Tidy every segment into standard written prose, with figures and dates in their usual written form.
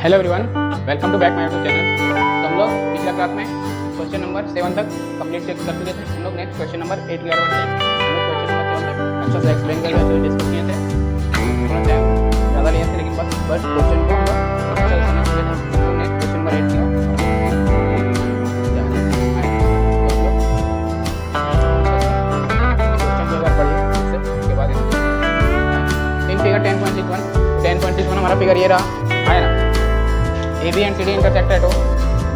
Hello everyone, welcome to back my YouTube channel. तो हम लोग पिछला क्लास में क्वेश्चन नंबर 7 तक कंप्लीट कर चुके थे। हम लोग नेक्स्ट क्वेश्चन नंबर 8 की ओर बढ़ते हैं। हम लोग क्वेश्चन नंबर 7 तक अच्छा से एक्सप्लेन कर रहे थे, डिस्कस किए थे, थोड़ा टाइम ज़्यादा लिए थे, लेकिन बस क्वेश्चन को हम लोग अच्छा से समझ चुके थे। हम लोग नेक्स्ट क्वेश्चन नंबर 8 की ओर उसके बाद फिगर 10.61 हमारा फिगर ये रहा है ना। A B and C D intersect है, तो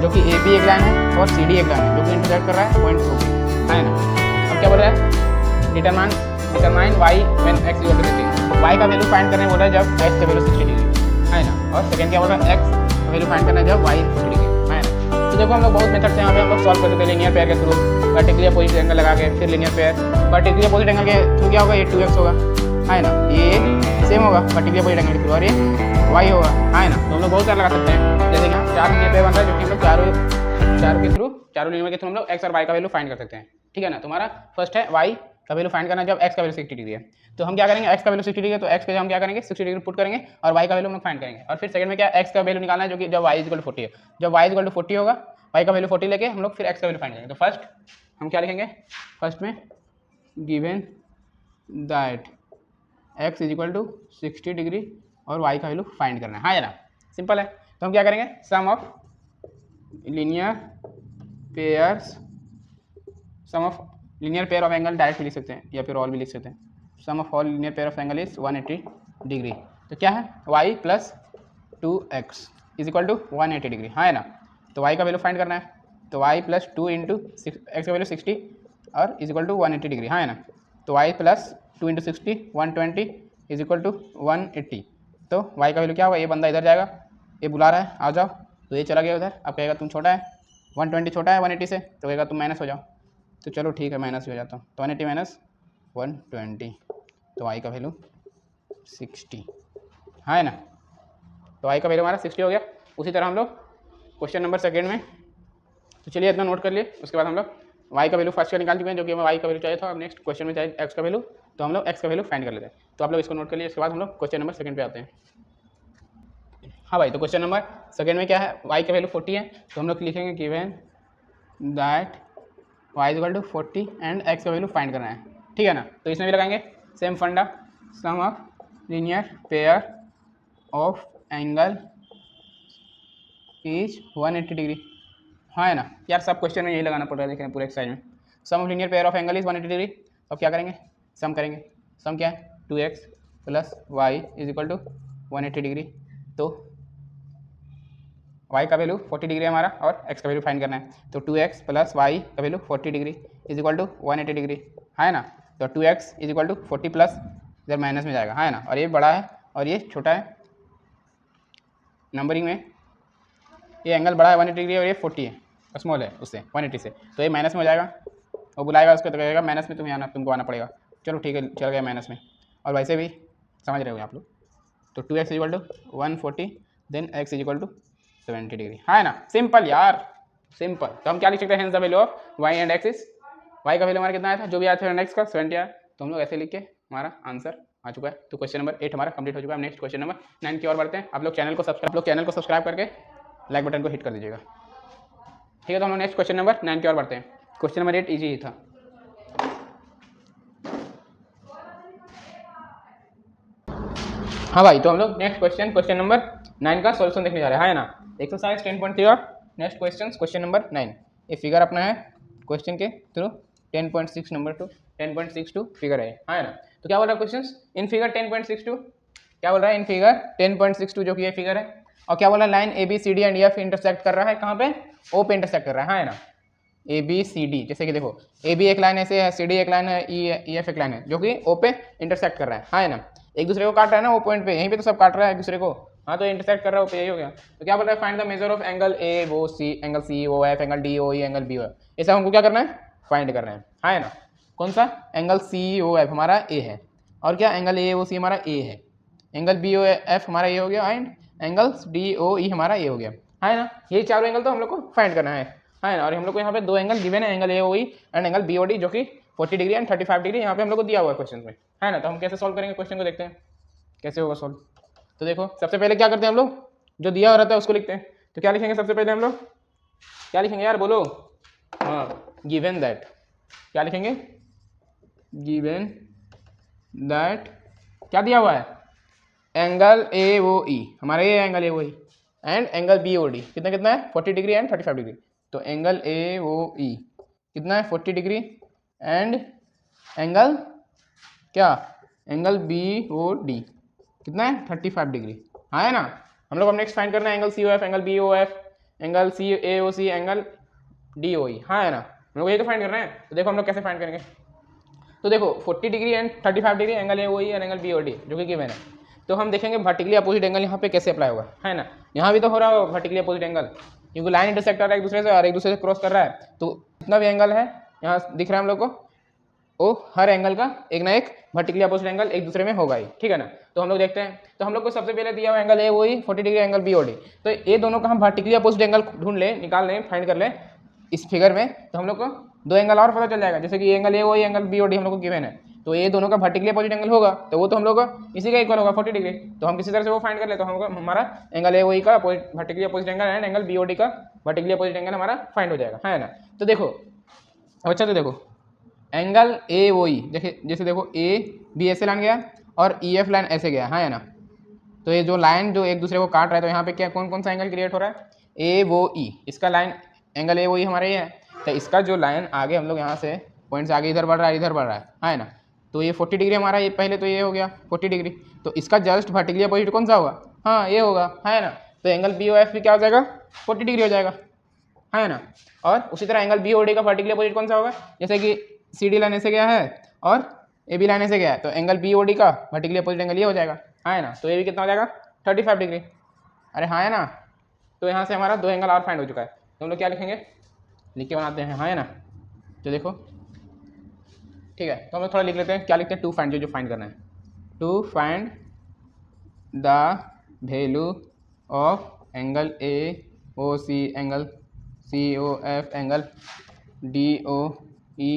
जो कि ए बी एक लाइन है और सी डी एक लाइन है, जो कि इंटरसेक्ट कर रहा है पॉइंट 2 है ना। अब क्या बोल रहा है, determine y when x equal to 60। Y का वैल्यू फाइंड करने बोल रहा है जब एक्स का वैल्यू 60 डिग्री है ना। और सेकंड क्या बोल रहा है, एक्स का वैल्यू फाइंड करना है जब वाई 60 डिग्री है ना। तो देखो हम लोग बहुत मेथड से यहाँ पे हम लोग सॉल्व कर सकते हैं लीनियर पेयर के थ्रू, वर्टिकली अपोजिट एंगल लगा के, फिर linear pair vertically opposite angle के थ्रू क्या होगा, ये 2x होगा है ना, ये सेम होगा वर्टिकली अपोजिट एंगल के थ्रू, और ये वाई होगा है ना। तो हम लोग बहुत सारे लगा सकते हैं, जैसे कि यहाँ 4 लीनियर पेयर बन रहा है, जो कि हम लोग चारों लीनियर के थ्रू हम लोग एक्स और वाई का वैल्यू फाइंड कर सकते हैं। ठीक है ना। तुम्हारा फर्स्ट है वाई का वैल्यू फाइंड करना जब एक्स का वैल्यू 60 डिग्री है। तो हम क्या करेंगे, एक्स का वैल्यू 60 डिग्री है तो एक्स पे हम क्या करेंगे 60 डिग्री पुट करेंगे और वाई का वैल्यू हम लोग फाइंड करेंगे। और फिर सेकंड में क्या, एक्स का वैल्यू निकालना है जो कि जब वाई इक्वल टू 40 है। जब वाई इक्वल टू 40 होगा, वाई का वैल्यू 40 लेके हम लोग फिर एक्स का वैल्यू फाइंड करेंगे। तो फर्स्ट हम क्या लिखेंगे, फर्स्ट में given that x is equal to 60 degree और वाई का वैल्यू फाइंड करना है ना। सिंपल है। तो हम क्या करेंगे, sum of linear pair of angle direct भी लिख सकते हैं या फिर ऑल भी लिख सकते हैं। Sum of all linear pair of angle is 180 degree. तो क्या है, y plus 2x is equal to 180 degree है ना। तो y का वैल्यू फाइंड करना है, तो y प्लस 2 इंटू एक्स का वैल्यू 60 और इज इक्वल टू 180 डिग्री है ना। तो y plus 2 into 60 120 is equal to 180। तो y का वैल्यू क्या होगा, ये बंदा इधर जाएगा, ये बुला रहा है आ जाओ, तो ये चला गया उधर। अब कहेगा तुम छोटा है, 120 छोटा है 180 से, तो कहेगा तुम माइनस हो जाओ। तो चलो ठीक है, माइनस भी हो जाता हूँ। तो 180 माइनस 120, तो y का वैल्यू 60 है ना। तो y का वैल्यू हमारा 60 हो गया। उसी तरह हम लोग क्वेश्चन नंबर सेकेंड में, तो चलिए इतना नोट कर लिए। उसके बाद हम लोग y का वैल्यू फर्स्ट का निकाल चुके हैं, जो कि हमें y का वैल्यू चाहिए था। अब नेक्स्ट क्वेश्चन में चाहिए x का वैल्यू, तो हम लोग x का वैल्यू फाइंड कर लेते हैं। तो आप लोग इसको नोट कर लिए। इसके बाद हम लोग क्वेश्चन नंबर सेकंड पे आते हैं। हाँ भाई, तो क्वेश्चन नंबर सेकंड में क्या है, y का वैल्यू 40 है, तो हम लोग लिखेंगे given that y is equal to 40 and x का वैल्यू फाइंड करना है। ठीक है ना। तो इसमें भी लगाएंगे सेम फंडा, sum of linear pair of angle is 180 degree है ना। यार सब क्वेश्चन में यही लगाना पड़ रहा है, देख रहे हैं पूरे एक्सरसाइज में। Sum of linear pair of angle is 180 degree. अब क्या करेंगे, सम करेंगे। सम क्या है, 2x plus y is equal to 180 degree. तो y का वैल्यू 40 डिग्री है हमारा और x का वैल्यू फाइंड करना है। तो 2x प्लस वाई का value 40 degree is equal to 180 degree है ना। तो 2x is equal to 40 plus इधर माइनस में जाएगा है ना, और ये बड़ा है और ये छोटा है नंबरिंग में। ये एंगल बड़ा है 180 डिग्री और ये 40 है, स्मॉल है उससे 180 से, तो ये माइनस में हो जाएगा। वो बुलाएगा उसको तो कहेगा माइनस में तुमको आना पड़ेगा। चलो ठीक है, चल गया माइनस में। और वैसे भी समझ रहे हो आप लोग। तो 2x is equal to 140 then x is equal to 70 degree है ना। सिंपल यार, सिंपल। तो हम क्या लिख सकते हैं, the value of y and x is, y का वैल्यू हमारा कितना आया था, जो भी आया था x का 70 आया। तो हम लोग ऐसे लिख के हमारा आंसर आ चुका है। तो क्वेश्चन नंबर 8 हमारा कंप्लीट हो चुका है। नेक्स्ट क्वेश्चन नंबर 9 की ओर बढ़ते हैं। आप लोग चैनल को सब्सक्राइब करके लाइक बटन को हिट कर दीजिएगा। ठीक है, तो हम लोग नेक्स्ट क्वेश्चन नंबर 9 की ओर बढ़ते हैं। क्वेश्चन नंबर 8 इजी ही था। हाँ भाई, तो हम लोग नेक्स्ट क्वेश्चन नंबर 9 का सॉल्यूशन देखने जा रहे हैं है ना। एक्सरसाइज 10.3 और नेक्स्ट क्वेश्चन नंबर 9। ये फिगर अपना है क्वेश्चन के थ्रू 10.6 नंबर टू 10.62 फिगर है ना। तो क्या बोल रहा है क्वेश्चन इन फिगर 10.62, क्या बोल रहा है इन फिगर 10.62 जो कि ये फिगर है। और क्या बोल रहा है, line A B C D and F intersect कर रहा है, कहाँ पे, ओ पे इंटरसेक्ट कर रहा है ना। ए बी सी डी, जैसे कि देखो ए बी एक लाइन ऐसे है, सी डी एक लाइन है, ई एफ एक लाइन है, जो कि ओ पे इंटरसेक्ट कर रहा है ना। एक दूसरे को काट रहा है ना वो पॉइंट पे, यहीं पे तो सब काट रहा है एक दूसरे को। हाँ, तो इंटरसेक्ट कर रहा है वो पे, यही हो गया। तो क्या बोल रहा है, find the measure of angle A O C, angle C O F, angle D O E, angle B O F. ऐसा हमको क्या करना है, फाइंड करना है ना। कौन सा, एंगल सी ओ एफ हमारा ए है, और क्या एंगल ए ओ सी हमारा ए है, एंगल बी ओ एफ हमारा ये हो गया, and angle D O E हमारा ये हो गया है ना। ये चारों एंगल तो हम लोग को फाइंड करना है ना। और हम लोग को यहाँ पे दो एंगल गिवन है, angle A O E and angle B O D, जो कि 40 डिग्री एंड 35 डिग्री यहाँ पे हम लोग को दिया हुआ है क्वेश्चन में है ना। तो हम कैसे सॉल्व करेंगे क्वेश्चन को, देखते हैं कैसे होगा सॉल्व। तो देखो सबसे पहले क्या करते हैं हम लोग, जो दिया हुआ रहता है उसको लिखते हैं। तो क्या लिखेंगे सबसे पहले हम लोग, क्या लिखेंगे यार बोलो? हाँ, गिवन दैट, क्या लिखेंगे? गिवन दैट क्या दिया हुआ है? एंगल ए ओ ई, हमारा ये angle A O E and angle B O D कितना कितना है? 40 डिग्री एंड 35 डिग्री। तो एंगल ए ओ ई कितना है? 40 डिग्री एंड एंगल क्या? एंगल बी ओ डी कितना है? 35 डिग्री। हाँ है ना? हम लोग अब नेक्स्ट फाइंड करना है angle C O F, angle B O F, angle C A O C, angle D O E. हाँ है ना? हम लोग ये तो फाइंड कर रहे हैं। तो देखो हम लोग कैसे फाइंड करेंगे। तो देखो 40 degree and 35 degree angle A O E और एंगल बी ओ डी जो कि गिवन है। तो हम देखेंगे वर्टिकली अपोजिट एंगल यहाँ पे कैसे अप्लाई होगा, है ना? यहाँ भी तो हो रहा है वर्टिकली अपोजिट एंगल, क्योंकि लाइन इंटरसेक्ट कर रहा है एक दूसरे से और एक दूसरे से क्रॉस कर रहा है। तो जितना भी एंगल है यहाँ दिख रहा है हम लोग को, वो हर एंगल का एक ना एक वर्टिकली अपोजिट एंगल एक दूसरे में होगा ही, ठीक है ना? तो हम लोग देखते हैं। तो हम लोग को सबसे पहले दिया हुआ एंगल ए वही 40 degree angle B O D. तो ये दोनों का हम वर्टिकली अपोजिट एंगल ढूंढ लें, निकाल लें, फाइंड कर लें इस फिगर में। तो हम लोग को दो एंगल और पता चल जाएगा, जैसे कि एंगल ए वही एंगल बी ओ डी हम लोग को गिवन है। तो ये दोनों का वर्टिकली अपोजिट एंगल होगा, तो वो तो हम लोग का इसी का इक्वल होगा 40 डिग्री। तो हम किसी तरह से वो फाइंड कर ले, तो हम हमारा एंगल ए वही का vertically opposite angle and angle B O D का वर्टिकली अपोजिट एंगल हमारा फाइंड हो जाएगा, है ना? तो देखो अच्छा, तो देखो एंगल ए ओ ई जैसे देखो ए बी ऐसे लाइन गया और ई एफ लाइन ऐसे गया, है ना? तो ये जो लाइन जो एक दूसरे को काट रहा है, तो यहाँ पे क्या कौन कौन सा एंगल क्रिएट हो रहा है? ए वो ई, इसका लाइन एंगल ए वो ई हमारा ये है। तो इसका जो लाइन आगे हम लोग यहाँ से पॉइंट से आगे इधर बढ़ रहा है, इधर बढ़ रहा है ना? तो ये 40 डिग्री हमारा, ये पहले तो ये हो गया 40 डिग्री। तो इसका जस्ट वर्टिकली अपोजिट कौन सा होगा? हाँ ये होगा, है ना? तो एंगल बी ओ एफ भी क्या हो जाएगा? 40 डिग्री हो जाएगा, है ना? और उसी तरह एंगल बी ओ डी का वर्टिकली अपोजिट कौन सा होगा? जैसे कि सी डी लाइन ऐसे गया है और ए बी लाइन ऐसे गया है, तो एंगल बी ओ डी का वर्टिकली अपोजिट एंगल ये हो जाएगा, है ना? तो ये भी कितना हो जाएगा? 35 डिग्री। अरे हाँ है ना? तो यहाँ से हमारा दो एंगल और फाइंड हो चुका है। तो हम लोग क्या लिखेंगे, लिख के बनाते हैं, हाँ है ना? तो देखो ठीक है, तो हम लोग थोड़ा लिख लेते हैं। क्या लिखते हैं? टू फाइंड, जो फाइंड करना है, to find the value of angle A O C, angle C O F, angle D O E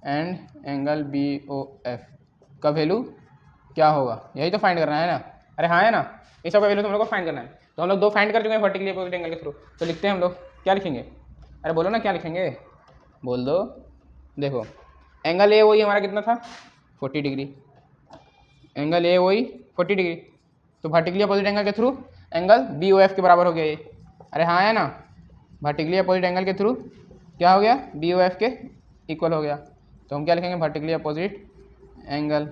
and angle B O F का वैल्यू क्या होगा, यही तो फाइंड करना है ना? अरे हाँ है ना? इस सब का वैल्यू तो हम लोग को फाइंड करना है। तो हम लोग दो फाइंड कर चुके हैं वर्टिकली अपोजिट एंगल के थ्रू। तो लिखते हैं हम लोग, क्या लिखेंगे? अरे बोलो ना क्या लिखेंगे, बोल दो। देखो एंगल ए वही हमारा कितना था? 40 डिग्री। एंगल ए वही 40 डिग्री, तो वर्टिकली अपोजिट एंगल के through angle B O F के बराबर हो गया ये। अरे हाँ है ना? वर्टिकली अपोजिट एंगल के थ्रू क्या हो गया? बी ओ एफ के इक्वल हो गया। तो हम क्या लिखेंगे? Vertically opposite angle.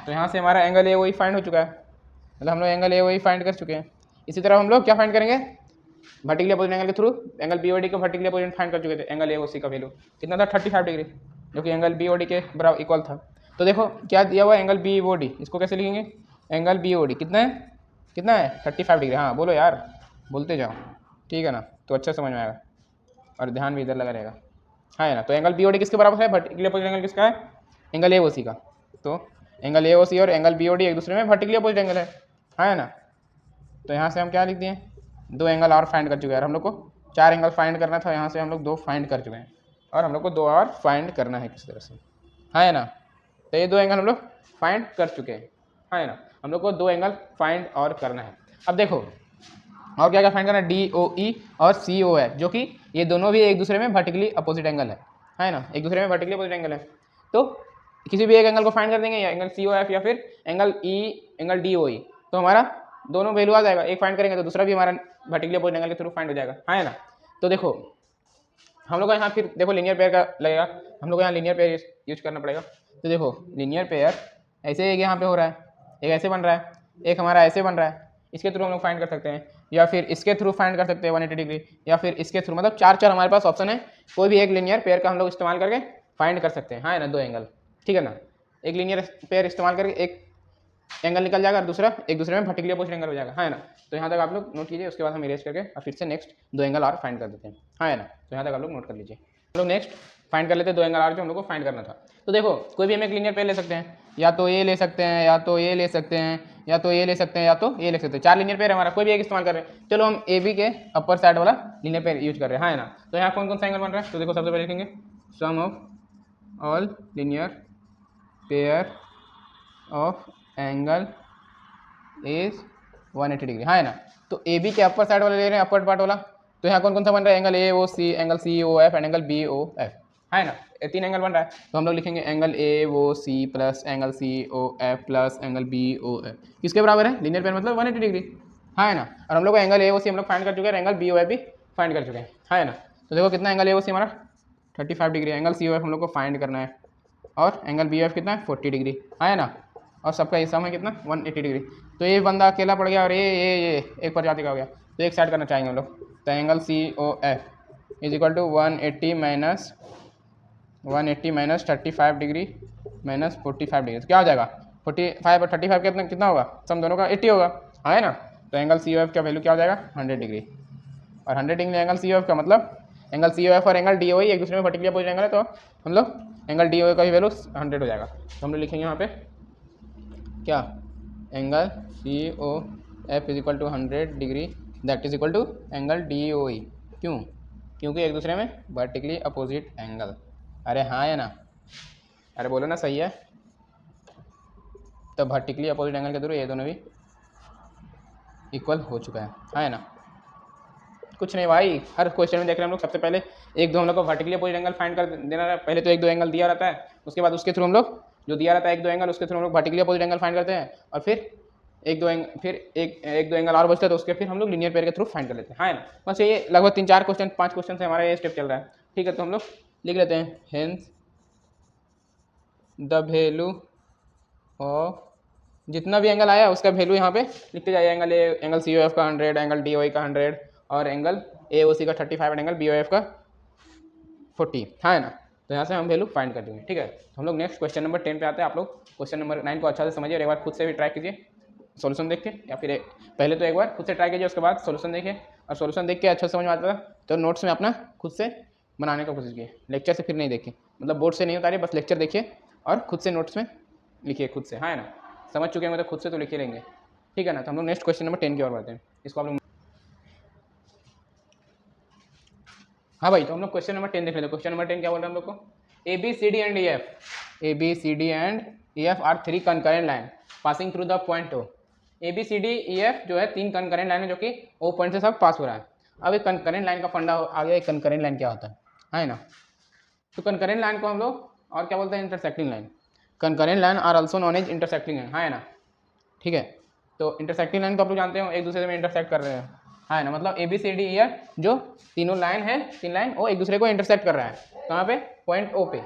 तो यहाँ से हमारा एंगल ए वही फाइंड हो चुका है, मतलब हम लोग एंगल ए वही फाइंड कर चुके हैं। इसी तरह हम लोग क्या फाइंड करेंगे? वर्टिकली अपोजिट एंगल के through angle B O D को वर्टिकली अपोजिट फाइंड कर चुके थे। एंगल ए ओ सी का वैल्यू कितना था? 35 डिग्री, जो कि एंगल बी ओ डी के बराबर इक्वल था। तो देखो क्या दिया हुआ है? एंगल बी ओ डी, इसको कैसे लिखेंगे? एंगल बी ओ डी कितना है? कितना है? 35 डिग्री। हाँ बोलो यार, बोलते जाओ, ठीक है ना? तो अच्छा समझ में आएगा और ध्यान भी इधर लगा रहेगा, है ना? तो एंगल बी ओ डी किसके बराबर है? वर्टिकली अपोजिट एंगल किसका है? एंगल ए ओ सी का। तो एंगल ए ओ सी और एंगल बी ओ डी एक दूसरे में वर्टिकली अपोजिट एंगल है ना? तो यहाँ से हम क्या लिख दिए? दो एंगल और फाइंड कर चुके हैं। हम लोग को 4 एंगल फाइंड करना था, यहाँ से हम लोग 2 फाइंड कर चुके हैं और हम लोग को 2 और फाइंड करना है किसी तरह से, है ना? तो ये 2 एंगल हम लोग फाइंड कर चुके हैं, है ना? हम लोग को 2 एंगल फाइंड और करना है। अब देखो और क्या क्या फाइंड करना है? डी ओ ई और सी ओ एफ, जो कि ये दोनों भी एक दूसरे में वर्टिकली अपोजिट एंगल है ना? एक दूसरे में वर्टिकली अपोजिट एंगल है। तो किसी भी एक एंगल को फाइंड कर देंगे, या एंगल सी ओ एफ या फिर angle E angle D O E, तो हमारा दोनों वैल्यू आ जाएगा। एक फाइंड करेंगे तो दूसरा भी हमारा वर्टिकली अपोजिट एंगल के थ्रू फाइंड हो जाएगा, है ना? तो देखो हम लोग को यहाँ फिर देखो लीनियर पेयर का लगेगा, हम लोग को यहाँ लीनियर पेयर यूज करना पड़ेगा। तो देखो लीनियर पेयर ऐसे एक यहाँ पे हो रहा है, एक ऐसे बन रहा है, एक हमारा ऐसे बन रहा है। इसके थ्रू हम लोग फाइंड कर सकते हैं, या फिर इसके थ्रू फाइंड कर सकते हैं 180 डिग्री, या फिर इसके थ्रू, मतलब 4 हमारे पास ऑप्शन है। कोई भी एक लीनियर पेयर का हम लोग इस्तेमाल करके फाइंड कर सकते हैं, है ना? 2 एंगल, ठीक है ना? एक लीनियर पेयर इस्तेमाल करके एक एंगल निकल जाएगा और दूसरा एक दूसरे में वर्टिकली अपोजिट एंगल हो जाएगा, है ना? तो यहाँ तक आप लोग नोट कीजिए, उसके बाद हम इरेज करके और फिर से नेक्स्ट 2 एंगल और फाइंड कर देते हैं, है ना? तो यहाँ तक आप लोग नोट कर लीजिए। हम लोग नेक्स्ट फाइंड कर लेते हैं 2 एंगल और जो हम लोग को फाइंड करना था। तो देखो कोई भी हम एक लीनियर पेयर ले सकते हैं, या तो ये ले सकते हैं, या तो ये ले सकते हैं, या तो ये ले सकते हैं, या तो ये ले सकते हैं। 4 लीनियर पेयर हमारा, कोई भी एक इस्तेमाल कर रहे हैं। चलो हम ए बी के अपर साइड वाला लीनियर पेयर यूज कर रहे हैं, है ना? तो यहाँ कौन कौन सा एंगल बन रहा है? तो देखो सबसे पहले लिखेंगे sum of all linear pair of angle is 180 degree, हाँ है ना। तो ए बी के अपर साइड वाला ले रहे हैं, अपर पार्ट वाला, तो यहाँ कौन कौन सा बन रहा है, angle A O C, angle C O F and angle B O F, है ना। ये 3 एंगल बन रहा है, तो हम लोग लिखेंगे angle A O C plus angle C O F plus angle B O F, किसके बराबर है, लीनियर पेयर मतलब 180 डिग्री, हाँ है ना। और हम लोग एंगल ए ओ सी हम लोग फाइंड कर चुके हैं, एंगल बी ओ एफ भी फाइंड कर चुके हैं, हाँ है ना। तो देखो कितना एंगल ए ओ सी हमारा 35 degree, angle C O F हम लोग को फाइंड करना है, और एंगल बी ओ एफ कितना है 40 डिग्री, हाँ है ना। और सबका हिस्सा में कितना 180 डिग्री। तो ये बंदा अकेला पड़ गया और ये एक प्रजाति का हो गया, तो एक साइड करना चाहेंगे हम लोग। तो angle C O F is equal to 180 minus 35 degree minus 45 degree, तो क्या हो जाएगा 45 और 35 कितना कितना होगा, सम दोनों का 80 होगा, हाँ है ना। तो एंगल सी ओ एफ का वैल्यू क्या हो जाएगा 100 डिग्री, और 100 degree angle C O F का मतलब एंगल सी ओ एफ और एंगल डी ओ एक दूसरे में वर्टिकली अपोजिट एंगल है, तो हम लोग एंगल डी ओ का भी वैल्यू 100 हो जाएगा। तो हम लोग लिखेंगे यहाँ पे क्या, angle C O F is equal to 100 degree that is equal to angle D O E, क्यों, क्योंकि एक दूसरे में वर्टिकली अपोजिट एंगल, अरे हाँ है ना, अरे बोलो ना सही है। तो वर्टिकली अपोजिट एंगल के थ्रू ये दोनों भी इक्वल हो चुका है ना। कुछ नहीं भाई, हर क्वेश्चन में देख रहे हैं हम लोग, सबसे पहले एक दो हम लोग को वर्टिकली अपोजिट एंगल फाइंड कर देना है, पहले तो एक दो एंगल दिया रहता है, उसके बाद उसके थ्रू हम लोग जो दिया रहता है एक दो एंगल, उसके थ्रू हम लोग वर्टिकली अपोजिट एंगल फाइंड करते हैं, और फिर एक दो एंगल और बचता है, तो उसके फिर हम लोग लीनियर पेयर के थ्रू फाइंड कर लेते हैं, हाँ है ना। बस ये लगभग 3-4 क्वेश्चन 5 क्वेश्चन से हमारा ये स्टेप चल रहा है, ठीक है। तो हम लोग लिख लेते हैं, हेंस द वैल्यू ऑफ, जितना भी एंगल आया उसका वैल्यू यहाँ पे लिखते जाइए, एंगल सी ओ एफ का 100, एंगल डी ओ ई का 100, और एंगल ए ओ सी का 35 एंगल बी ओ एफ का 40, हाँ है ना। तो यहाँ से हम वैल्यू फाइंड कर देंगे, ठीक है। तो हम लोग नेक्स्ट क्वेश्चन नंबर 10 पे आते हैं। आप लोग क्वेश्चन नंबर 9 को अच्छे से समझिए और एक बार खुद से भी ट्राई कीजिए सॉल्यूशन देख के, या फिर पहले तो एक बार खुद से ट्राई कीजिए, उसके बाद सॉल्यूशन देखिए, और सॉल्यूशन देख के अच्छा समझ में आता है तो नोट्स में अपना खुद से बनाने का कोशिश कीजिए, लेक्चर से फिर नहीं देखिए, मतलब बोर्ड से नहीं उतारिए, बस लेक्चर देखिए और खुद से नोट्स में लिखिए खुद से, हाँ है ना। समझ चुके हैं मतलब खुद से तो लिखे लेंगे, ठीक है ना। तो हम लोग नेक्स्ट क्वेश्चन नंबर 10 की ओर बढ़ते हैं, इसको आप लोग, हाँ भाई। तो हम लोग क्वेश्चन नंबर 10 देख लेते हैं। क्वेश्चन नंबर 10 क्या बोल रहे हैं हम लोग को, A B C D and E F are 3 concurrent line passing through the point O. A B C D E F जो है 3 कंकरेंट लाइन है जो कि ओ पॉइंट से सब पास हो रहा है। अब एक कंकरेंट लाइन का फंडा आ गया, एक कंकरेंट लाइन क्या होता है ना। तो कंकरेंट लाइन को हम लोग और क्या बोलते हैं, intersecting line. Concurrent line are also known as intersecting line, हाँ है ना, ठीक है। तो इंटरसेक्टिंग लाइन को आप लोग जानते हो एक दूसरे में इंटरसेक्ट कर रहे हैं, हाँ ना, मतलब A B C D E F जो तीनों लाइन है, 3 लाइन वो एक दूसरे को इंटरसेक्ट कर रहा है, कहाँ पे, पॉइंट ओ पे,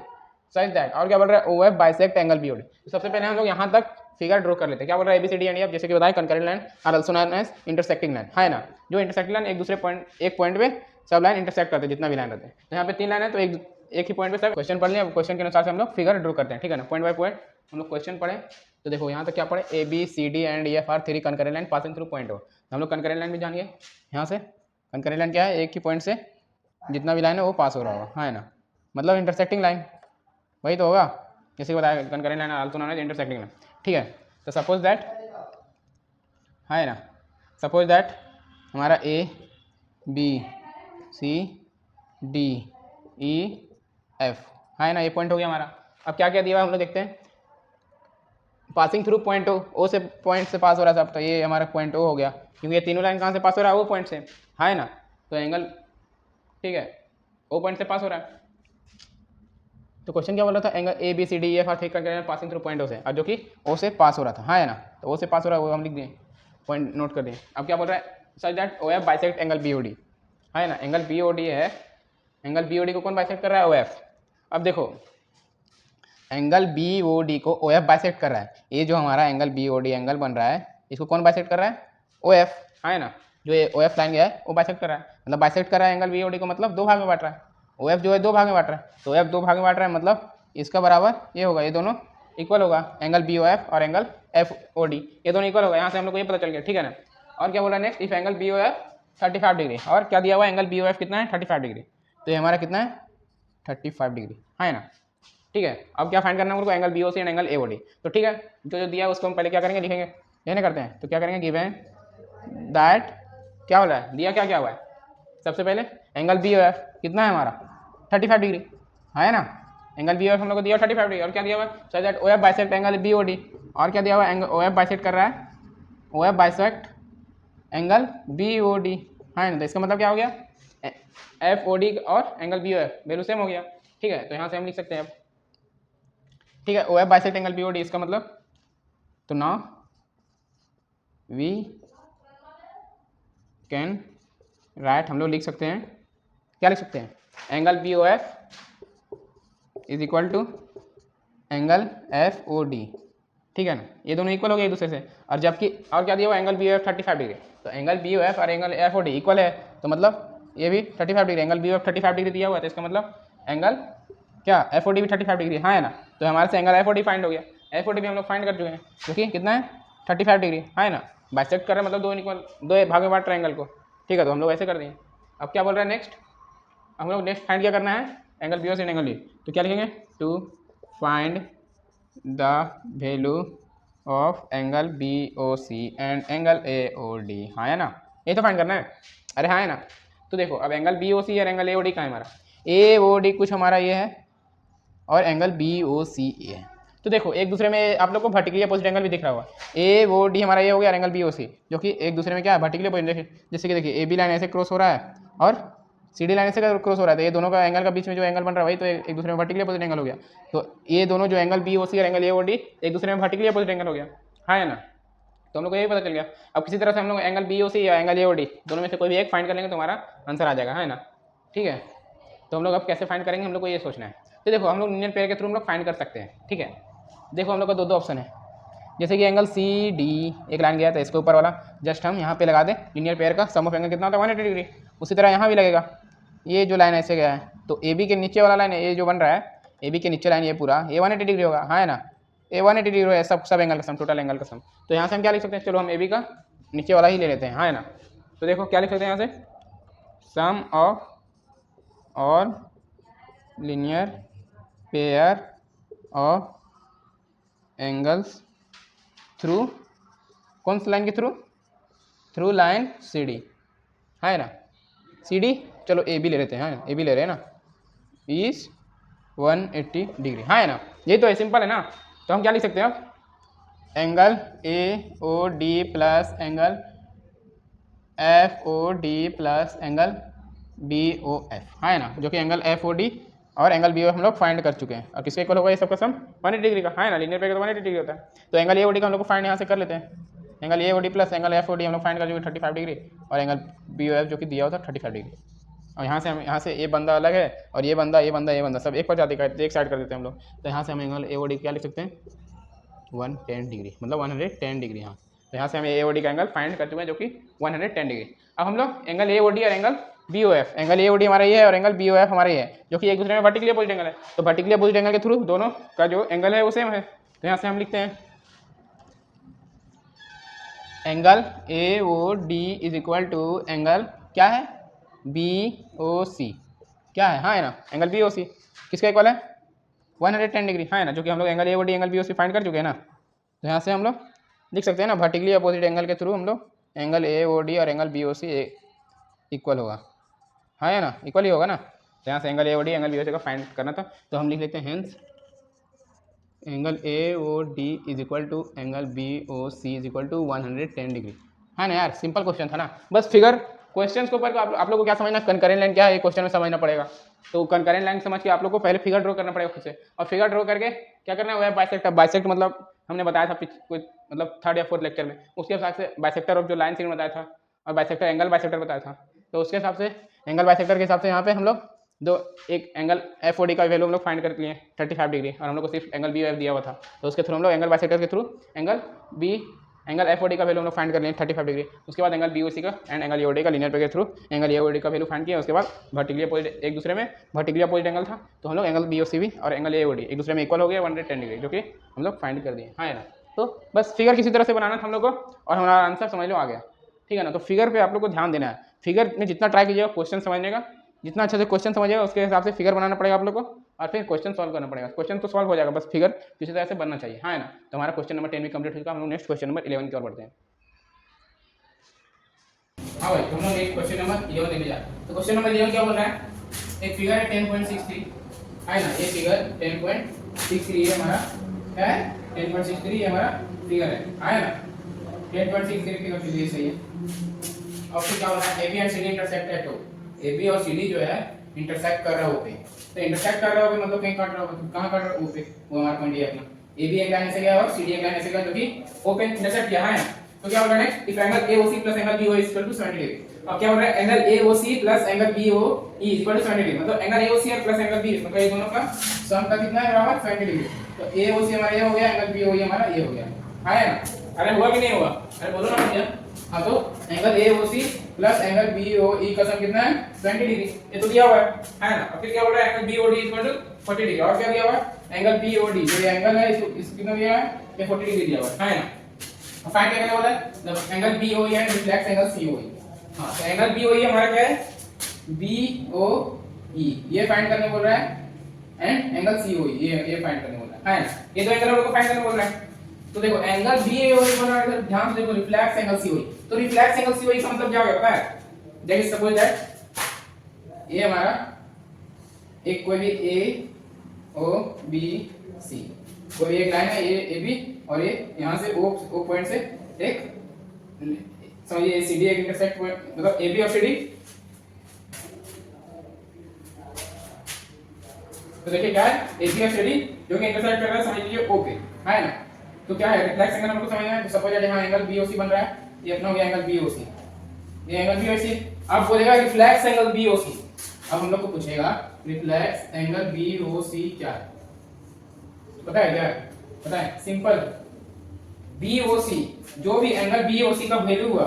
सच दैट। और क्या बोल रहा है, O F bisect angle B O D. तो सबसे पहले हम लोग यहाँ तक फिगर ड्रॉ कर लेते हैं। क्या बोल रहा है, A B C D and E F, जैसे कि बताया concurrent line are also known as intersecting line, है ना। जो इंटरसेक्टिंग लाइन एक दूसरे पॉइंट, एक पॉइंट पे सब लाइन इंटरसेक्ट करते हैं, जितना भी लाइन रहते हैं। तो यहाँ पे 3 लाइन है, तो एक ही पॉइंट पे सब क्वेश्चन पढ़ लिया, क्वेश्चन के अनुसार से हम लोग फिगर ड्रॉ करते हैं, ठीक है ना। पॉइंट बाय पॉइंट हम लोग क्वेश्चन पढ़े, तो देखो यहाँ तक क्या पढ़े, A B C D and E F are 3 concurrent line passing through point O. हम लोग कंकरेंट लाइन भी जानिए, यहाँ से कंकरेंट लाइन क्या है, एक ही पॉइंट से जितना भी लाइन है वो पास हो रहा होगा, हाँ है ना, मतलब इंटरसेक्टिंग लाइन वही तो होगा, जैसे कि बताया concurrent line also known as intersecting line, ठीक है। तो सपोज दैट, है ना, सपोज दैट हमारा A B C D E F, है ना, ये पॉइंट हो गया हमारा। अब क्या क्या दिया हुआ हम लोग देखते हैं, पासिंग थ्रू पॉइंट ओ से पॉइंट से पास हो रहा है सब, तो ये हमारा पॉइंट ओ हो गया, क्योंकि ये तीनों लाइन कहाँ से पास हो रहा है, वो पॉइंट से, है ना। तो एंगल, ठीक है, ओ पॉइंट से पास हो रहा है। तो क्वेश्चन क्या बोल रहा था, angle A B C D E F are 3 concurrent passing through point O से, और जो कि ओ से पास हो रहा था, हाँ है ना। तो ओ से पास हो रहा है वो हम लिख दिए, पॉइंट नोट कर दिए। अब क्या बोल रहा है, such that O F bisect angle B O D, है ना। एंगल बी ओ डी है, एंगल बी ओ डी को कौन बाइसेक्ट कर रहा है, ओ एफ। अब देखो एंगल बी ओ डी को ओ एफ बाइसेक्ट कर रहा है, ये जो हमारा angle B O D angle बन रहा है, इसको कौन बाइसेक्ट कर रहा है, ओ एफ, है ना। जो ये ओ एफ लाइन गया है वो बाइसेक्ट कर रहा है, मतलब बाइसेक्ट कर रहा है एंगल बी ओ डी को, मतलब 2 भाग में बांट रहा है। ओ एफ जो है 2 भाग में बांट रहा है, तो ओ एफ 2 भाग में बांट रहा है, मतलब इसका बराबर ये होगा, ये दोनों इक्वल होगा, एंगल बी ओ एफ और एंगल एफ ओ डी, ये दोनों इक्वल होगा। यहाँ से हम लोग को ये पता चल गया, ठीक है ना। और क्या बोल रहा है next, if angle B O F 35 degree, और क्या दिया हुआ है, एंगल बी ओ एफ कितना है, 35 डिग्री, तो ये हमारा कितना है, 35 डिग्री, है ना, ठीक है। अब क्या फाइंड करना है हमको, angle B O C and angle A O D. तो ठीक है, जो दिया है उसको हम पहले क्या करेंगे, लिखेंगे, यही करते हैं। तो क्या करेंगे, गिवन दैट, क्या हो रहा है, दिया क्या हुआ है, सबसे पहले एंगल बी ओ एफ कितना है हमारा 35 डिग्री, है ना। एंगल बी ओ एफ हम लोग को दिया 35 डिग्री, और क्या दिया हुआ है, so that O F bisect angle B O D, और क्या दिया हुआ है, एंगल ओ एफ बाइसेक्ट कर रहा है, O F bisect angle B O D, हाँ ना। तो इसका मतलब क्या हो गया, एफ ओ डी और angle B O F value same हो गया, ठीक है। तो यहाँ से हम लिख सकते हैं अब, ठीक है, O F bisect angle B O D, इसका मतलब तो नाउ वी कैन राइट, हम लोग लिख सकते हैं, क्या लिख सकते हैं, angle B O F is equal to angle F O D, ठीक है ना। ये दोनों इक्वल हो गए एक दूसरे से, और जबकि और क्या दिया हुआ, angle B O F 35 degree. तो एंगल बी ओ एफ और angle F O D equal है, तो मतलब ये भी 35 degree, angle B O F 35 degree दिया हुआ है, तो इसका मतलब एंगल क्या, एफ ओ डी भी 35 डिग्री, हाँ है ना। तो हमारे से angle F O D find हो गया, एफ ओ डी भी हम लोग फाइंड कर चुके हैं, क्योंकि कितना है 35 डिग्री, हाँ है ना। बाइसेक्ट कर रहे हैं मतलब दो भाग में बांट रहे एंगल को, ठीक है। तो हम लोग ऐसे कर दिए। अब क्या बोल रहे हैं नेक्स्ट, हम लोग नेक्स्ट फाइंड क्या करना है, angle B O C and angle D. तो क्या लिखेंगे, to find the value of angle B O C and angle A O D, हाँ है ना। ये तो फाइंड करना है, अरे हाँ है ना। तो देखो अब एंगल बी ओ सी और एंगल ए ओ डी का है, हमारा ए ओ डी कुछ हमारा ये है और एंगल बी ओ सी ए है। तो देखो एक दूसरे में आप लोग को वर्टिकली अपोजिट एंगल भी दिख रहा होगा, ए ओ डी हमारा ये हो गया और एंगल बी ओ सी, जो कि एक दूसरे में क्या है, वर्टिकली अपोजिट। देखिए जैसे कि देखिए ए बी लाइन ऐसे क्रॉस हो रहा है और सी डी लाइन ऐसे क्रॉस हो रहा है, तो ये दोनों का एंगल का बीच में जो एंगल बन रहा है वही तो एक दूसरे में वर्टिकली अपोजिट एंगल हो गया। तो ये दोनों जो एंगल बी ओ सी और एंगल ए ओ डी एक दूसरे में वर्टिकली अपोजिट एंगल हो गया, हाँ है ना। तो हम लोग को यही पता चल गया। अब किसी तरह से हम लोग एंगल बी ओ सी या एंगल ए ओ डी दोनों में से कोई भी एक फाइंड कर लेंगे तो हमारा आंसर आ जाएगा, है ना, ठीक है। तो हम लोग अब कैसे फाइंड करेंगे, हम लोग को ये सोचना है। तो देखो हम लोग लीनियर पेयर के थ्रू हम लोग फाइंड कर सकते हैं, ठीक है। देखो हम लोग का दो ऑप्शन है, जैसे कि एंगल सी डी एक लाइन गया था, इसके ऊपर वाला जस्ट हम यहाँ पे लगा दें लीनियर पेयर का सम ऑफ एंगल कितना होता है 180 डिग्री। उसी तरह यहाँ भी लगेगा, ये जो लाइन ऐसे गया है तो ए बी के नीचे वाला लाइन है, ये जो बन रहा है ए बी के नीचे लाइन, ये पूरा ये 180 डिग्री होगा, हाँ है ना। ए 180 डिग्री है, सब एंगल का सम, टोटल एंगल का सम। तो यहाँ से हम क्या लिख सकते हैं, चलो हम ए बी का नीचे वाला ही ले लेते हैं, हाँ है ना। तो देखो क्या लिख सकते हैं यहाँ से, सम ऑफ और linear pair of angles through, कौन सी लाइन के through, through line C D, है ना। सी डी चलो ए बी ले लेते हैं, हाँ ए बी ले रहे हैं ना, इज 180 डिग्री, हाँ है ना। यही तो है, सिंपल है ना। तो हम क्या लिख सकते हैं अब, angle A O D plus angle F O D plus angle B O F, हाँ है ना, जो कि एंगल एफ ओ डी और एंगल बी ओ हम लोग फाइंड कर चुके हैं। और किसके इक्वल होगा ये सबका सम 180 डिग्री का, है ना। लीनियर पेयर का 180 डिग्री होता है। तो एंगल ए ओ डी का हम लोग को फाइंड यहाँ से कर लेते हैं, angle A O D plus angle F O D हम लोग फाइंड कर चुके 35 डिग्री, और एंगल बी ओ एफ जो कि दिया हुआ था 35 डिग्री। और यहाँ से हम यहाँ से ये बंदा अलग है और ये बंदा सब एक प्रजाति का, एक साइड कर देते हैं हम लोग। तो यहाँ से हम एंगल ए ओ डी क्या लिख सकते हैं 110 डिग्री, मतलब 110 डिग्री, हाँ। तो यहाँ से हम ए ओ डी का एंगल फाइंड कर चुके हैं जो कि 110 डिग्री। अब हम लोग एंगल ए ओ डी और angle B O F, angle A O D हमारा ये है और एंगल बी ओ एफ हमारा ये है, जो कि एक दूसरे में वर्टिकली अपोजिट एंगल है। तो वर्टिकली अपोजिट एंगल के थ्रू दोनों का जो एंगल है वो सेम है। तो यहाँ से हम लिखते हैं angle A O D is equal to angle क्या है बी ओ सी, क्या है, हाँ है ना, एंगल बी ओ सी किसका इक्वल है 110 डिग्री, हाँ है ना, जो कि हम लोग angle A O D angle B O C find कर चुके हैं ना। तो यहाँ से हम लोग लिख सकते हैं ना, वर्टिकली अपोजिट एंगल के थ्रू हम लोग एंगल ए ओ डी और एंगल बी ओ सी इक्वल होगा, हाँ है ना, इक्वल ही होगा ना। तो यहाँ से angle A O D angle B O C का फाइंड करना था, तो हम लिख लेते हैं hence angle A O D is equal to angle B O C is equal to 110 degree, है ना यार। सिंपल क्वेश्चन था ना, बस फिगर क्वेश्चन के ऊपर आप लोग को क्या समझना, कनकरेंट लाइन क्या है ये क्वेश्चन में समझना पड़ेगा। तो कनकरेंट लाइन समझ के आप लोग को पहले फिगर ड्रॉ करना पड़ेगा खुद से, और फिगर ड्रॉ करके क्या करना है, वह बाइसेक्टर, बाइसेक्ट मतलब हमने बताया था कुछ मतलब 3rd या 4th लेक्चर में, उसके हिसाब से बाइसेक्टर ऑफ जो लाइन सीन बताया था और बाइसेक्टर एंगल बाइसेक्टर बताया था। तो उसके हिसाब से एंगल बाइसेक्टर के हिसाब से यहाँ पे हम लोग एक एंगल एफ ओ डी का वैल्यू हम लोग फाइंड कर लिए 35 डिग्री, और हम लोग को सिर्फ एंगल बी ओ एफ दिया हुआ था। तो उसके थ्रू हम लोग एंगल बाइसेक्टर के through angle F O D का वैल्यू हम लोग फाइंड कर लिए 35 डिग्री। उसके बाद एंगल बी ओ सी का and angle A O D का लीनियर पेयर के through angle A O D का वैल्यू फाइंड किया। उसके बाद वर्टिकली अपोजिट एक दूसरे में वर्टिकली अपोजिट एंगल था, तो हम लोग एंगल बी ओ सी भी और एंगल ए ओ डी एक दूसरे में इक्वल हो गया 110 डिग्री, जो कि हम लोग फाइंड कर दिए, हाँ है ना। तो बस फिगर किसी तरह से बनाना था हम लोग को, और हमारा आंसर समझ लो आ गया, ठीक है ना। तो फिगर पे आप लोग को ध्यान देना है, फिगर में जितना ट्राई कीजिएगा क्वेश्चन समझने का, जितना अच्छे से क्वेश्चन समझिएगा उसके हिसाब से फिगर बनाना पड़ेगा आप लोग को, और फिर क्वेश्चन सॉल्व करना पड़ेगा। क्वेश्चन तो सॉल्व हो जाएगा, बस फिगर किसी तरह से बनना चाहिए, हाँ है ना। तो हमारा क्वेश्चन नंबर 10 भी कंप्लीट हो चुका, हम लोग नेक्स्ट क्वेश्चन नंबर 11 की ओर बढ़ते हैं। हाँ भाई, हम लोग एक क्वेश्चन नंबर 11 देखने जा। तो क्वेश्चन नंबर 11 क्या बोल रहा है, एक फिगर है 10.63, है ना, ये फिगर 10.63 है हमारा, है 10.63 ये हमारा फिगर है ना, 10.63 फिगर फिगर सही है। अब फिर क्या होना है, AB एंड CD इंटरसेक्ट है, तो AB और CD जो है इंटरसेक्ट कर रहे होते हैं, तो इंटरसेक्ट कर रहे होगे मतलब कहीं काट रहा होगा, तो कहां काट रहा होगा, पे वो हमारा पॉइंट ये अपना AB एक लाइन से गया और CD एक लाइन से गया, जो कि ओपन इंटरसेक्ट किया है। तो क्या होगा next, if angle AOC plus angle BOE is equal to 70 degree. अब क्या हो रहा है, angle AOC plus angle BOE is equal to 70 degree, मतलब एंगल AOC और प्लस एंगल BE, मतलब ये दोनों का सम का कितना है, बराबर 70 डिग्री। तो AOC हमारा ये हो गया, एंगल BOE हमारा ये हो गया, है ना? अरे हुआ कि नहीं हुआ, अरे बोलो ना भैया। हाँ, तो angle AOC plus angle BOE का सम कितना है, 20 डिग्री, ये तो दिया हुआ है ना? अब फिर क्या हो रहा है, angle BOD equal to 40 degree, और क्या दिया हुआ है, एंगल BOD जो ये एंगल है इसको कितना दिया है, ये 40 डिग्री दिया हुआ है ना? अब फाइंड क्या करने वाला है, the angle BOE and reflex angle COE। हां, तो एंगल BOE हमारा क्या है, BOE, ये फाइंड करने बोल रहा है, एंड एंगल COE ये फाइंड करने बोल रहा है ना? ये दो एंगल को फाइंड करने बोल रहा है। तो देखो एंगल BOE बोल रहा है, ध्यान से देखो, रिफ्लेक्स एंगल COE, तो रिफ्लेक्स एंगल COE का मतलब क्या होता है, देखिए सपोज दैट ये हमारा एक कोई भी AOBC, कोई एक लाइन है AB, और ये यहां से O पॉइंट से एक समझिए CD एक इंटरसेक्ट पॉइंट, मतलब AB और CD, तो देखिए क्या है, AB और CD जो कि इंटरसेक्ट कर रहा है, समझ लीजिए O पे, है ना? तो क्या है, रिफ्लेक्स एंगल हमको समझना है। तो सपोज दैट यहां एंगल BOC बन रहा है, ये अपना हो गया एंगल BOC, ये एंगल BOC। अब बोलेगा रिफ्लेक्स एंगल BOC, अब हम लोग को पूछेगा रिफ्लेक्स एंगल BOC क्या है, पता है क्या है, पता है, सिंपल, BOC जो भी एंगल BOC का वैल्यू हुआ,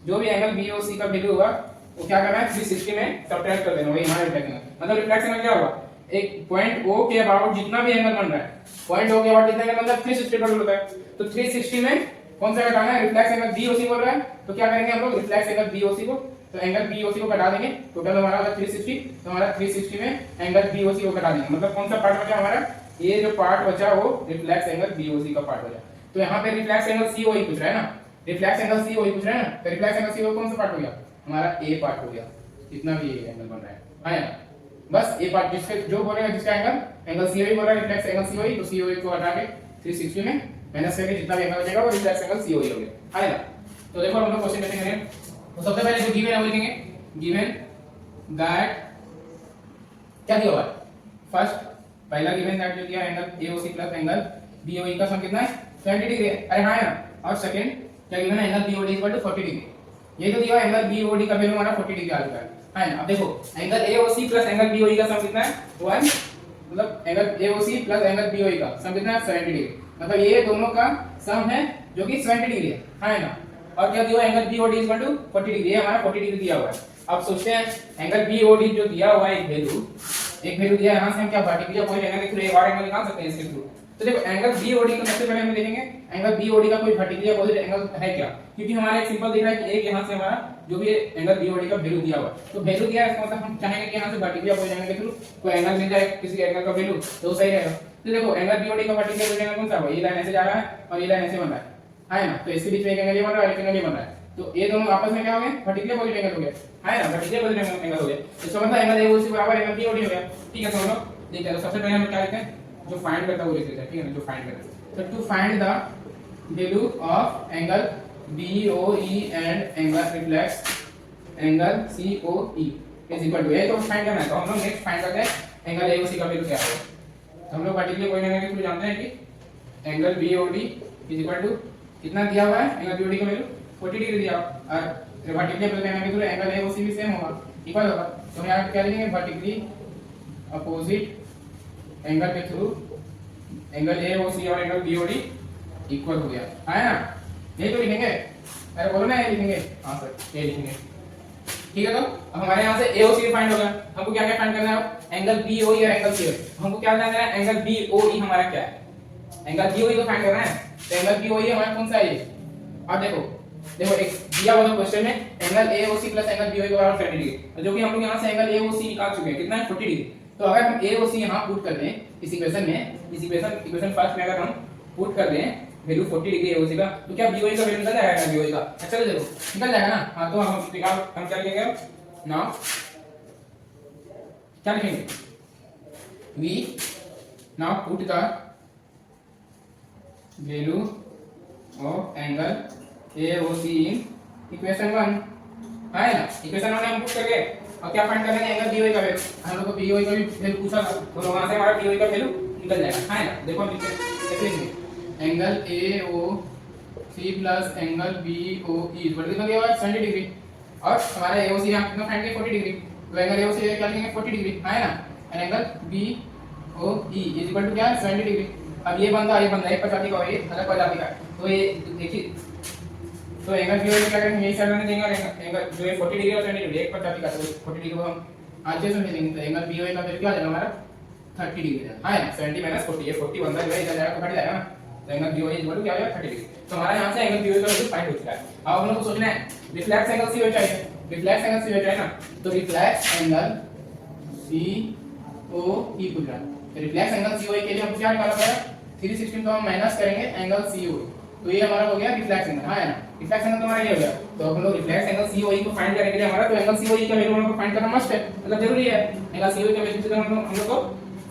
जो भी एंगल BOC का वैल्यू हुआ, वो क्या करना है, 360 में सब्ट्रैक्ट कर देना, वही हमारा रिफ्लेक्स एंगल। मतलब रिफ्लेक्स एंगल क्या हुआ, एक पॉइंट O के अबाउट जितना भी एंगल बन रहा है, पॉइंट O के अबाउट जितना एंगल मतलब 360 डिग्री होता है, तो 360 में कौन सा घटाना है, रिफ्लेक्स एंगल BOC बोल रहा है, तो क्या करेंगे हम लोग, रिफ्लेक्स एंगल BOC को, तो एंगल BOC को घटा देंगे, टोटल हमारा होगा 360, तो हमारा 360 में एंगल BOC को घटा देंगे, मतलब कौन सा पार्ट बचा हमारा, ये जो पार्ट बचा वो रिफ्लेक्स एंगल BOC का पार्ट बचा। तो यहाँ पे रिफ्लेक्स एंगल COE पूछ रहा है ना, रिफ्लेक्स एंगल COE पूछ रहा है ना, तो रिफ्लेक्स एंगल COE कौन सा पार्ट हो गया, हमारा A पार्ट हो गया, जितना भी ये एंगल बन रहा है ना? बस A पार्ट जिसके जो बोलेगा, जिसका एंगल COE बोल रहा है, रिफ्लेक्स एंगल COE, तो COE को हटा के 360 में माइनस करके जितना भी एंगल बचेगा वो रिफ्लेक्स एंगल COE हो गया, है ना? तो देखो हम लोग क्वेश्चन कैसे करेंगे। तो सबसे पहले जो गिवन है वो लिखेंगे, गिवन दैट क्या दिया हुआ है, फर्स्ट पहला गिवन दैट जो दिया angle AOC plus angle BOE का सम कितना है, 70 डिग्री है, अरे हाँ ना? और सेकंड क्या गिवन है, angle BOD equal to 40 degree, ये तो दिया है एंगल BOD का वैल्यू हमारा 40 डिग्री आ चुका है ना? अब देखो angle AOC plus angle BOE का सम कितना है, 1, मतलब angle AOC plus angle BOE का सम कितना है, 70 डिग्री, मतलब ये दोनों का सम है जो कि 70 डिग्री है ना? और क्या दिया है, angle BOD equal to 40 degree, ये हमारा 40 डिग्री दिया हुआ है। अब सोचते हैं एंगल BOD जो दिया हुआ है, एक वैल्यू दिया है, यहां से हम क्या पार्टिकुलर पॉइंट एंगल के थ्रू एक और एंगल निकाल सकते हैं इसके थ्रू। तो देखो एंगल BOD को सबसे पहले हम देखेंगे, एंगल BOD का कोई पर्टिकुलर पॉजिटिव एंगल है क्या, क्योंकि हमारा एक सिंपल दिख रहा है कि एक यहां से हमारा जो भी एंगल BOD का वैल्यू दिया हुआ है, तो वैल्यू दिया है, इसका मतलब हम चाहेंगे कि यहां से पर्टिकुलर पॉइंट एंगल के थ्रू कोई एंगल मिल जाए, किसी एंगल का वैल्यू, तो सही रहेगा। तो देखो एंगल BOD का पर्टिकुलर पॉइंट एंगल कौन सा है, ये लाइन ऐसे जा रहा है और ये लाइन ऐसे बन रहा है ना? तो इसके बीच में एक एंगल ये बन रहा है, एक एंगल ये बन रहा है, तो ये दोनों आपस में क्या हो गए, पर्टिकुलर पॉजिटिव एंगल हो गया, है ना? पर्टिकुलर पॉजिटिव एंगल हो गया, इसका मतलब एंगल AOC बराबर एंगल BOD हो गया, ठीक है? तो हम लोग देखिए, तो सबसे पहले हम क्या लिखते हैं, जो फाइंड करता है वो लिख लेते हैं, ठीक है ना? जो फाइंड करता है, so to find the value of angle BOE and angle reflex angle COE is equal to, ये तो फाइंड करना है, तो हम लोग नेक्स्ट फाइंड करते हैं एंगल AOC का वैल्यू क्या होगा। तो हम लोग पर्टिकुलर पॉइंट एंगल के थ्रू जानते हैं कि angle BOD is equal to कितना दिया हुआ है, एंगल BOD का वैल्यू 40 डिग्री दिया, और वर्टिकली प्लस एंगल के थ्रू एंगल AOC भी सेम होगा, इक्वल होगा, तो हम यहां पे क्या लिखेंगे, वर्टिकली अपोजिट एंगल के थ्रू एंगल AOC और एंगल BOD इक्वल हो गया, है ना? यही तो लिखेंगे, अरे बोलो ना, ये लिखेंगे, हां सर ये लिखेंगे, ठीक है? तो अब हमारे यहां से AOC फाइंड होगा, हमको क्या क्या फाइंड करना है, एंगल BOE और एंगल COE, हमको क्या जानना है, एंगल BOE हमारा क्या है, एंगल BOE को फाइंड करना है, तो एंगल BOE हमारा कौन सा है ये, अब देखो एक दिया हुआ क्वेश्चन में angle AOC plus angle BOE बराबर 70 डिग्री, जो कि हम लोग यहां से एंगल AOC निकाल चुके हैं, कितना है, 40 डिग्री। तो अगर हम AOC यहां पुट कर दें इस इक्वेशन में, इस इक्वेशन फर्स्ट में अगर हम पुट कर दें वैल्यू 40 डिग्री AOC का, तो क्या BOE का वैल्यू निकल जाएगा, BOE का, अच्छा देखो निकल जाएगा ना? हां, तो हम क्या लिखेंगे नाउ, क्या लिखेंगे, we now put the value of angle AOC in equation 1 है ना, इक्वेशन 1 हम पुट करके और क्या फाइंड करना है एंगल BOA का वैल्यू। हम लोग को BOA का भी वैल्यू पूछा था तो वहां से हमारा BOA का वैल्यू निकल जाएगा है ना। देखो हम लिखते हैं angle AOC plus angle BOE equal to कितना दिया हुआ है 70 डिग्री और हमारा AOC हम कितना फाइंड करेंगे 40 डिग्री। तो एंगल AOC क्या लिखेंगे 40 डिग्री है ना, and angle BOE equal to क्या है 70 डिग्री। अब ये बंदा एक प्रजाति का और ये अलग प्रजाति का है, तो ये देखिए तो एंगल BOA क्या करेंगे यही साइड में देंगे और एंगल जो है 40 डिग्री और 70 डिग्री एक प्रजाति का, तो 40 डिग्री को हम आज से समझ लेंगे। तो एंगल BOA का वैल्यू क्या आ जाएगा हमारा 30 डिग्री है ना, 70 माइनस 40 ये 40 बंदा जो है इधर जाएगा तो घट जाएगा ना, तो एंगल BOA इक्वल टू क्या आ जाएगा 30 डिग्री। तो हमारा यहां से एंगल BOA का वैल्यू फाइंड हो चुका है। अब हम लोग को सोचना है रिफ्लेक्स एंगल COA चाहिए, रिफ्लेक्स एंगल COA चाहिए ना, तो रिफ्लेक्स एंगल COE पूछ रहा है। तो रिफ्लेक्स एंगल COE के लिए हम क्या निकालना पड़ेगा 316 को हम माइनस करेंगे एंगल COE, तो ये हमारा हो गया रिफ्लेक्स एंगल है ना। रिफ्लेक्स एंगल तो हमारा ये हो गया, तो हम लोग रिफ्लेक्स एंगल COE को फाइंड करने के लिए हमारा तो एंगल COE का वैल्यू हम लोग को फाइंड करना मस्ट है, मतलब जरूरी है। एंगल COE का वैल्यू हम लोग को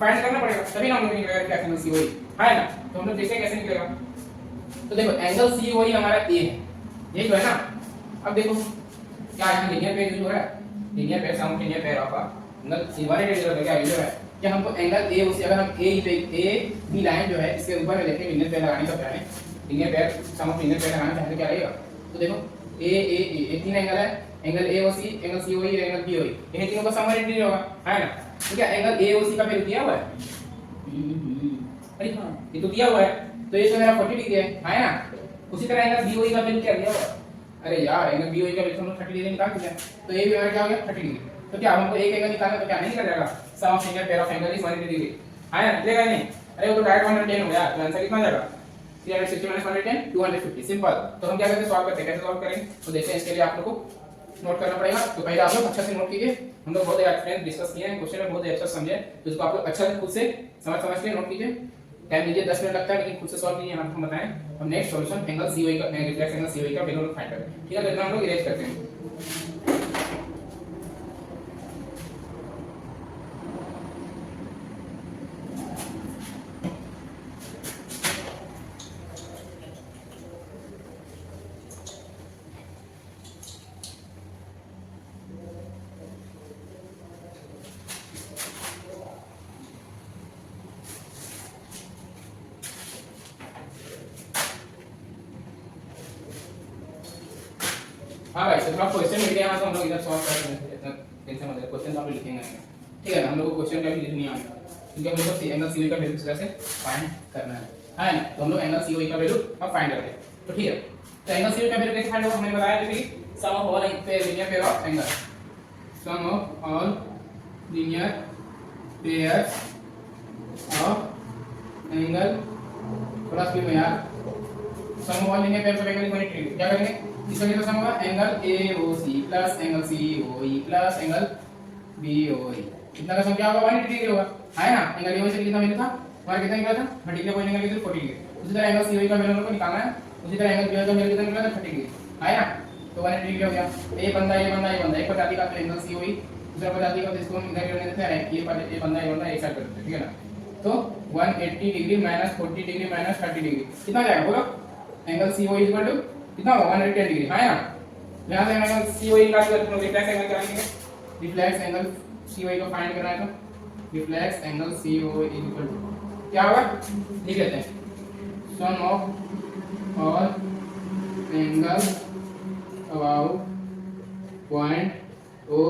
फाइंड करना पड़ेगा तभी ना हम लोग निकलेगा रिफ्लेक्स एंगल COE है ना। तो हम लोग देखते हैं कैसे निकलेगा। तो देखो एंगल COE हमारा A है, यही तो है ना। अब देखो क्या है लीनियर पेयर यूज हो रहा है, linear pair sound linear pair of angle inverted का क्या यूज है कि हमको एंगल AOC अगर हम A की लाइन जो है इसके ऊपर में लेके लीनियर पेयर लगाने का चाह रहे हैं, linear pair sound linear pair लगाना चाहते हैं क्या रहेगा। तो देखो ये तीन एंगल है, एंगल AOC एंगल COE और एंगल BOE, ये तीनों का सम 180 होगा है ना। तो क्या एंगल AOC का वैल्यू दिया हुआ है, अरे हां ये तो दिया हुआ है, तो ये तो मेरा 40 डिग्री है ना। उसी तरह एंगल BOE का वैल्यू क्या दिया हुआ है, अरे यार एंगल BOE का वैल्यू हम 30 डिग्री निकाल चुके हैं, तो ये भी हमारा क्या हो गया 30 डिग्री। तो क्या हमको एक एंगल निकालना तो क्या नहीं निकल जाएगा sum of linear pair of angle is 180 degree है ना, निकलेगा नहीं। अरे वो तो डायरेक्ट 110 हो गया, तो आंसर कितना जाएगा 360 माइनस 110 250 सिंपल। तो हम क्या करते हैं सॉल्व करते हैं, कैसे सॉल्व करेंगे तो देखते हैं। इसके लिए आप लोग को नोट करना पड़ेगा, तो पहले आप लोग अच्छा से नोट कीजिए। हम लोग बहुत एक्सप्लेन डिस्कस किए हैं, क्वेश्चन में बहुत अच्छा समझे, तो इसको आप लोग अच्छा से खुद से समझ के नोट कीजिए। टाइम लीजिए 10 मिनट लगता है, लेकिन खुद से सॉल्व कीजिए। हम बताएं हम नेक्स्ट सॉल्यूशन एंगल COE का रिफ्लेक्स एंगल COE का वैल्यू फाइंड करें, ठीक है। तो इतना हम लोग इरेज करते हैं। हाँ भाई तो थोड़ा क्वेश्चन मिल गया तो हम लोग इधर सॉल्व कर लेंगे, इतना टेंशन मत लो, क्वेश्चन तो आप लोग लिखेंगे ठीक है ना। हम लोग को क्वेश्चन का भी लिखना नहीं आता, क्योंकि हम लोग को एंगल COE का वैल्यू इस तरह से फाइंड करना है ना। तो हम लोग एंगल COE का वैल्यू अब फाइंड करते हैं, तो ठीक है। तो एंगल COE का वैल्यू कैसे फाइंड होगा हमने बताया जैसे कि sum of all linear pair of angle, sum of all linear pairs of angle थोड़ा स्पीड में यार, sum of all linear pairs of angle 180 क्या करेंगे इसका कितना सम होगा angle AOC plus angle COE plus angle BOE, कितना का सम क्या होगा 180 डिग्री होगा है ना। एंगल AOC से कितना वैल्यू था हमारा, कितना निकला था 30 डिग्री, कोई एंगल कितना 40 डिग्री। उसी तरह एंगल COE का वैल्यू को निकालना है, उसी तरह एंगल BOE का वैल्यू कितना निकला था 30 डिग्री है ना। तो 180 डिग्री हो गया। ये बंदा एक प्रजाति का तो एंगल COE, दूसरा प्रजाति का तो इसको हम इधर करने देते हैं, ये बंदा एक साइड कर देते हैं ठीक है ना। तो 180 degree minus 40 degree minus 30 degree कितना जाएगा बोलो, एंगल COE इक्वल टू कितना होगा 110 डिग्री है ना। यहां से एंगल COE निकाल कर हम रिफ्लेक्स एंगल क्या लिखेंगे, रिफ्लेक्स एंगल COE को फाइंड करना है तो reflex angle COE equal to क्या होगा लिख लेते हैं sum of all angle about point O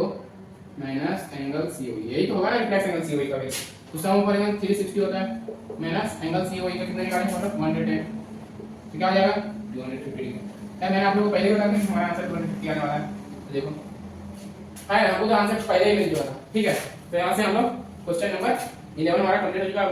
minus angle COE, यही तो होगा ना रिफ्लेक्स एंगल COE का वैल्यू। तो सम ऑफ एंगल 360 होता है माइनस एंगल COE का कितना निकालेंगे मतलब 110, तो क्या आ जाएगा 250 डिग्री। क्या मैंने आप लोगों को पहले बता दिया हमारा आंसर 250 आने वाला है, तो देखो है ना हमको तो आंसर पहले ही मिल चुका था ठीक है। तो यहाँ से हम लोग क्वेश्चन नंबर 11 हमारा कंप्लीट हो चुका है।